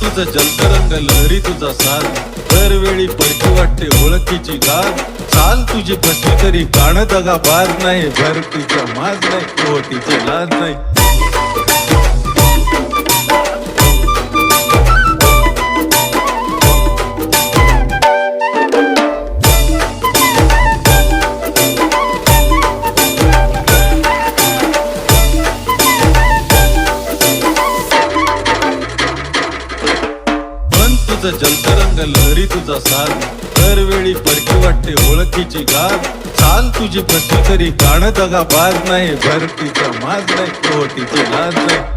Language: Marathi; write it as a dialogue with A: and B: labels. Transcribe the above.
A: तुझं जलतरंग लहरी तुझा साथ, दरवेळी परकी वाटते ओळखीची गाठ. चाल तुझी फसली तरी कान दगा बाज नाही, भरतीचा माज नाही, ओटीची लाज नाही. तुझं जलतरंग लहरी तुझा साथ, दरवेळी परकी वाटते ओळखीची गाठ. चाल तुझी फसली तरी कान दगा बाज नाही, भरतीचा माज नाही, ओटीची लाज नाही.